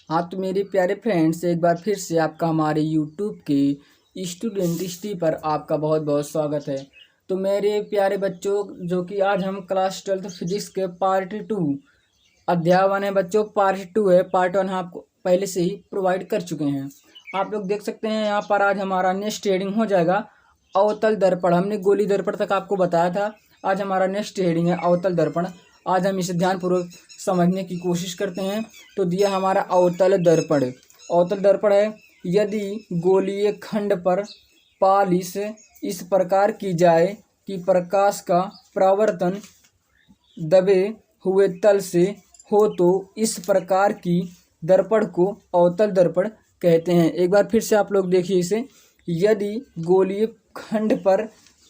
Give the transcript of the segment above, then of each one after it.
हाँ तो मेरे प्यारे फ्रेंड्स, एक बार फिर से आपका हमारे यूट्यूब के स्टूडेंट हिस्ट्री पर आपका बहुत बहुत स्वागत है। तो मेरे प्यारे बच्चों, जो कि आज हम क्लास 12 फिजिक्स के पार्ट 2 अध्याय 1 है बच्चों। पार्ट 2 है, पार्ट 1 हम आपको पहले से ही प्रोवाइड कर चुके हैं। आप लोग देख सकते हैं यहाँ पर आज हमारा नेक्स्ट हेडिंग हो जाएगा अवतल दर्पण। हमने गोली दर्पण तक आपको बताया था, आज हमारा नेक्स्ट हेडिंग है अवतल दर्पण। आज हम इसे ध्यानपूर्वक समझने की कोशिश करते हैं। तो दिया हमारा अवतल दर्पण। अवतल दर्पण है, यदि गोलीय खंड पर पालिश इस प्रकार की जाए कि प्रकाश का परावर्तन दबे हुए तल से हो तो इस प्रकार की दर्पण को अवतल दर्पण कहते हैं। एक बार फिर से आप लोग देखिए इसे। यदि गोलीय खंड पर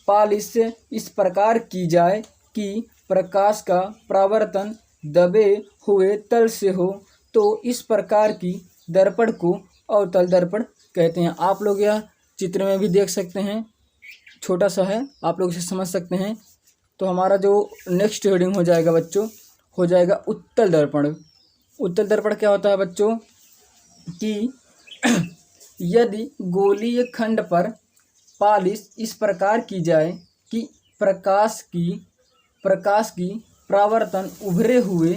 पालिश इस प्रकार की जाए कि प्रकाश का परावर्तन दबे हुए तल से हो तो इस प्रकार की दर्पण को अवतल दर्पण कहते हैं। आप लोग यह चित्र में भी देख सकते हैं, छोटा सा है, आप लोग इसे समझ सकते हैं। तो हमारा जो नेक्स्ट हेडिंग हो जाएगा बच्चों, हो जाएगा उत्तल दर्पण। उत्तल दर्पण क्या होता है बच्चों कि यदि गोलीय खंड पर पालिश इस प्रकार की जाए कि प्रकाश की परावर्तन उभरे हुए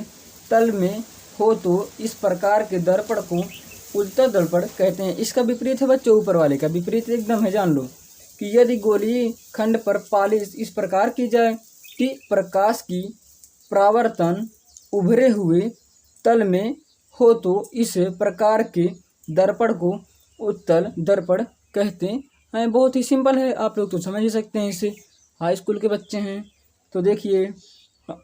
तल में हो तो इस प्रकार के दर्पण को उत्तल दर्पण कहते हैं। इसका विपरीत है बच्चों, ऊपर वाले का विपरीत एकदम है, जान लो कि यदि गोलीय खंड पर पालिश इस प्रकार की जाए कि प्रकाश की परावर्तन उभरे हुए तल में हो तो इस प्रकार के दर्पण को उत्तल दर्पण कहते हैं। बहुत ही सिंपल है, आप लोग तो समझ ही सकते हैं इसे, हाई स्कूल के बच्चे हैं। तो देखिए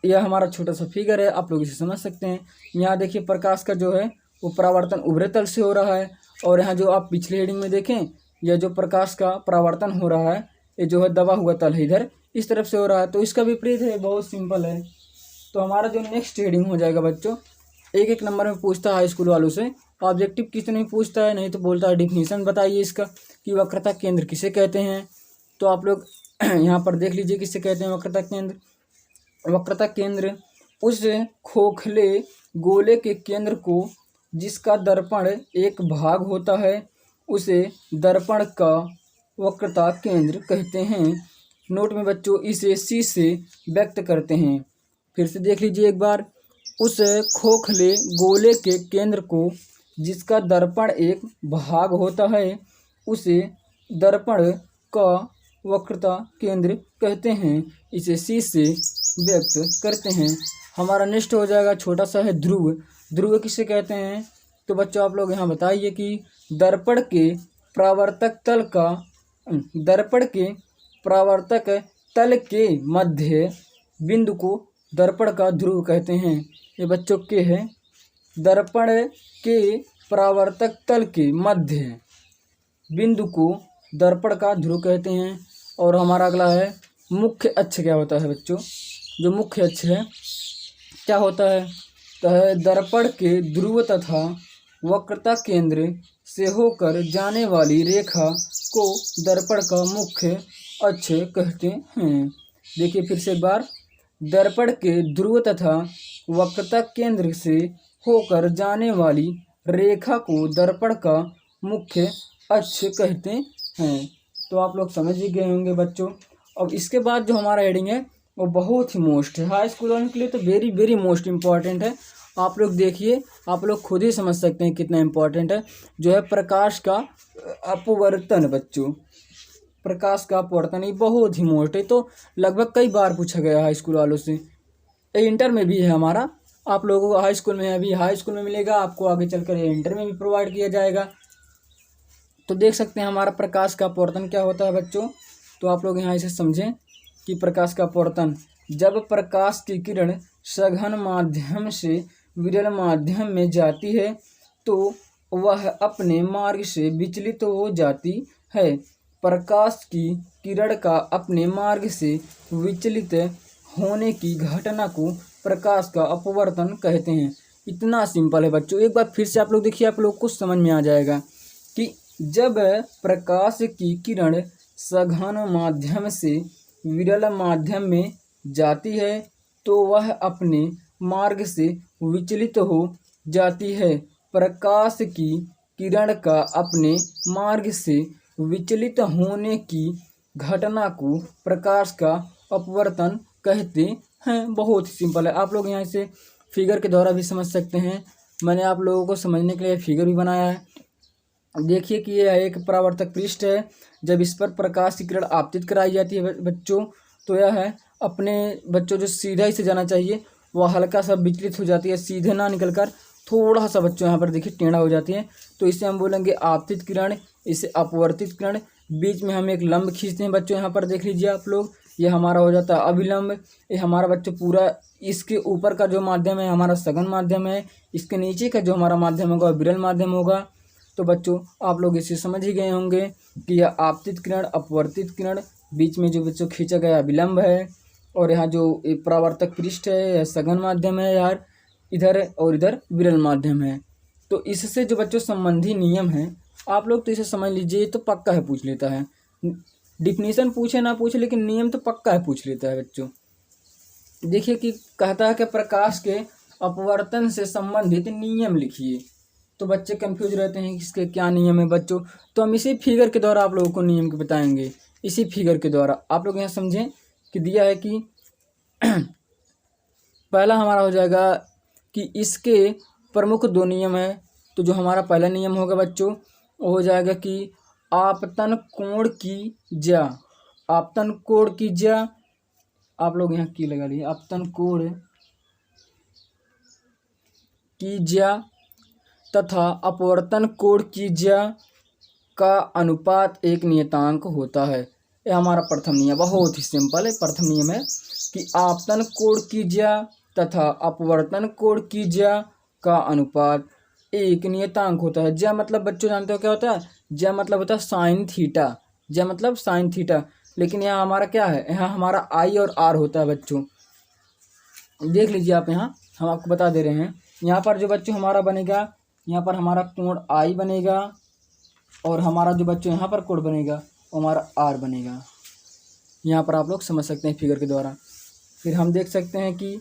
यह हमारा छोटा सा फिगर है, आप लोग इसे समझ सकते हैं। यहाँ देखिए प्रकाश का जो है वो परावर्तन उभरे तल से हो रहा है, और यहाँ जो आप पिछले हेडिंग में देखें, यह जो प्रकाश का परावर्तन हो रहा है ये जो है दबा हुआ तल है, इधर इस तरफ से हो रहा है। तो इसका विपरीत है, बहुत सिंपल है। तो हमारा जो नेक्स्ट हेडिंग हो जाएगा बच्चों, एक एक नंबर में पूछता है हाई स्कूल वालों से। ऑब्जेक्टिव क्वेश्चन में पूछता है, नहीं तो बोलता है डिफिनीशन बताइए इसका कि वक्रता केंद्र किसे कहते हैं। तो आप लोग यहाँ पर देख लीजिए किसे कहते हैं वक्रता केंद्र। वक्रता केंद्र उस खोखले गोले के केंद्र को जिसका दर्पण एक भाग होता है उसे दर्पण का वक्रता केंद्र कहते हैं। नोट में बच्चों इसे सी से व्यक्त करते हैं। फिर से देख लीजिए एक बार। उस खोखले गोले के केंद्र को जिसका दर्पण एक भाग होता है उसे दर्पण का वक्रता केंद्र कहते हैं। इसे सी से व्यक्त करते हैं। हमारा नेक्स्ट हो जाएगा छोटा सा है ध्रुव। ध्रुव किसे कहते हैं? तो बच्चों आप लोग यहाँ बताइए कि दर्पण के परावर्तक तल के मध्य बिंदु को दर्पण का ध्रुव कहते हैं। ये बच्चों के है, दर्पण के परावर्तक तल के मध्य बिंदु को दर्पण का ध्रुव कहते हैं। और हमारा अगला है मुख्य अक्ष। क्या होता है बच्चों? जो मुख्य अक्ष है क्या होता है? तो है दर्पण के ध्रुव तथा वक्रता केंद्र से होकर जाने वाली रेखा को दर्पण का मुख्य अक्ष कहते हैं। देखिए फिर से एक बार। दर्पण के ध्रुव तथा वक्रता केंद्र से होकर जाने वाली रेखा को दर्पण का मुख्य अक्ष कहते हैं। तो आप लोग समझ ही गए होंगे बच्चों। अब इसके बाद जो हमारा हेडिंग है वो बहुत ही मोस्ट है, हाई स्कूल वालों के लिए तो वेरी वेरी मोस्ट इम्पॉर्टेंट है। आप लोग देखिए, आप लोग खुद ही समझ सकते हैं कितना इम्पोर्टेंट है। जो है प्रकाश का अपवर्तन बच्चों, प्रकाश का अपवर्तन, ये बहुत ही मोस्ट है। तो लगभग कई बार पूछा गया हाई स्कूल वालों से। इंटर में भी है हमारा, आप लोगों को हाई स्कूल में अभी हाई स्कूल में मिलेगा, आपको आगे चलकर इंटर में भी प्रोवाइड किया जाएगा। तो देख सकते हैं हमारा प्रकाश का अपवर्तन क्या होता है बच्चों। तो आप लोग यहाँ इसे समझें कि प्रकाश का अपवर्तन, जब प्रकाश की किरण सघन माध्यम से विरल माध्यम में जाती है तो वह अपने मार्ग से विचलित हो जाती है। प्रकाश की किरण का अपने मार्ग से विचलित होने की घटना को प्रकाश का अपवर्तन कहते हैं। इतना सिंपल है बच्चों। एक बार फिर से आप लोग देखिए, आप लोग को समझ में आ जाएगा कि जब प्रकाश की किरण सघन माध्यम से विरल माध्यम में जाती है तो वह अपने मार्ग से विचलित हो जाती है। प्रकाश की किरण का अपने मार्ग से विचलित होने की घटना को प्रकाश का अपवर्तन कहते हैं। बहुत ही सिंपल है, आप लोग यहाँ से फिगर के द्वारा भी समझ सकते हैं। मैंने आप लोगों को समझने के लिए फिगर भी बनाया है। देखिए कि यह एक परावर्तक पृष्ठ है। जब इस पर प्रकाश की किरण आपतित कराई जाती है बच्चों, तो यह है अपने बच्चों जो सीधा ही से जाना चाहिए वह हल्का सा विचलित हो जाती है, सीधे ना निकलकर थोड़ा सा बच्चों यहाँ पर देखिए टेढ़ा हो जाती है। तो इसे हम बोलेंगे आपतित किरण, इसे अपवर्तित किरण। बीच में हम एक लंब खींचते हैं बच्चों, यहाँ पर देख लीजिए आप लोग, ये हमारा हो जाता है अभिलंब। ये हमारा बच्चों पूरा इसके ऊपर का जो माध्यम है हमारा सघन माध्यम है, इसके नीचे का जो हमारा माध्यम होगा विरल माध्यम होगा। तो बच्चों आप लोग इसे समझ ही गए होंगे कि यह आपतित किरण, अपवर्तित किरण, बीच में जो बच्चों खींचा गया विलंब है, और यहाँ जो परावर्तक पृष्ठ है यह सघन माध्यम है यार, इधर और इधर विरल माध्यम है। तो इससे जो बच्चों संबंधी नियम है आप लोग तो इसे समझ लीजिए, ये तो पक्का है पूछ लेता है। डिफिनीशन पूछे ना पूछे लेकिन नियम तो पक्का है पूछ लेता है बच्चों। देखिए कि कहता है कि प्रकाश के अपवर्तन से संबंधित नियम लिखिए। तो बच्चे कंफ्यूज रहते हैं कि इसके क्या नियम है बच्चों, तो हम इसी फिगर के द्वारा आप लोगों को नियम के बताएंगे। इसी फिगर के द्वारा आप लोग यहाँ समझें कि दिया है कि पहला हमारा हो जाएगा कि इसके प्रमुख दो नियम है। तो जो हमारा पहला नियम होगा बच्चों वो हो जाएगा कि आपतन कोण की ज्या, आपतन कोण की ज्या, आप लोग यहाँ की लगा लीजिए, आपतन कोण की ज्या तथा अपवर्तन कोण की ज्या का अनुपात एक नियतांक होता है। यह हमारा प्रथम नियम, बहुत ही सिंपल है। प्रथम नियम है कि आपतन कोण की ज्या तथा अपवर्तन कोण की ज्या का अनुपात एक नियतांक होता है। ज्या मतलब बच्चों जानते हो क्या होता है? ज्या मतलब होता है साइन थीटा, ज्या मतलब साइन थीटा। लेकिन यहाँ हमारा क्या है, यहाँ हमारा आई और आर होता है बच्चों। देख लीजिए आप, यहाँ हम आपको बता दे रहे हैं। यहाँ पर जो बच्चों हमारा बनेगा, यहाँ पर हमारा कोण आई बनेगा, और हमारा जो बच्चों यहाँ पर कोण बनेगा वो हमारा आर बनेगा। यहाँ पर आप लोग समझ सकते हैं फिगर के द्वारा। फिर हम देख सकते हैं कि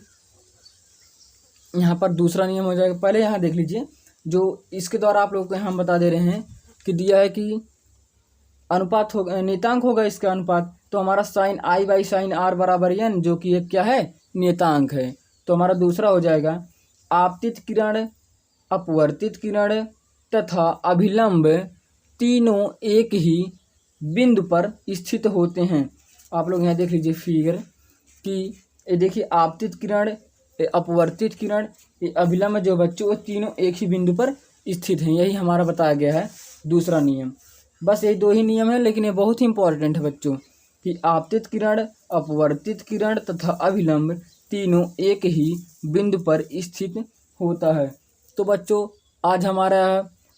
यहाँ पर दूसरा नियम हो जाएगा। पहले यहाँ देख लीजिए, जो इसके द्वारा आप लोगों को हम बता दे रहे हैं कि दिया है कि अनुपात होगा, नियतांक होगा इसका अनुपात। तो हमारा sine i by sine r बराबर एन, जो कि एक क्या है, नियतांक है। तो हमारा दूसरा हो जाएगा आपतित किरण, अपवर्तित किरण तथा अभिलंब तीनों एक ही बिंदु पर स्थित होते हैं। आप लोग यहाँ देख लीजिए फिगर कि ये देखिए आपतित किरण, अपवर्तित किरण, ये अभिलंब जो बच्चों वो तीनों एक ही बिंदु पर स्थित हैं। यही हमारा बताया गया है दूसरा नियम। बस यही दो ही नियम है, लेकिन ये बहुत ही इंपॉर्टेंट है बच्चों कि आपतित किरण, अपवर्तित किरण तथा अभिलंब तीनों एक ही बिंदु पर स्थित होता है। तो बच्चों आज हमारा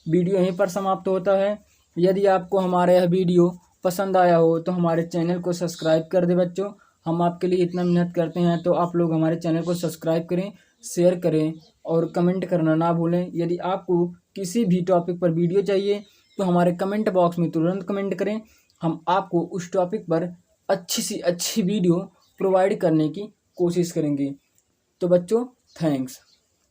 वीडियो यहीं पर समाप्त होता है। यदि आपको हमारा यह वीडियो पसंद आया हो तो हमारे चैनल को सब्सक्राइब कर दें बच्चों। हम आपके लिए इतना मेहनत करते हैं, तो आप लोग हमारे चैनल को सब्सक्राइब करें, शेयर करें और कमेंट करना ना भूलें। यदि आपको किसी भी टॉपिक पर वीडियो चाहिए तो हमारे कमेंट बॉक्स में तुरंत कमेंट करें। हम आपको उस टॉपिक पर अच्छी सी अच्छी वीडियो प्रोवाइड करने की कोशिश करेंगे। तो बच्चों थैंक्स।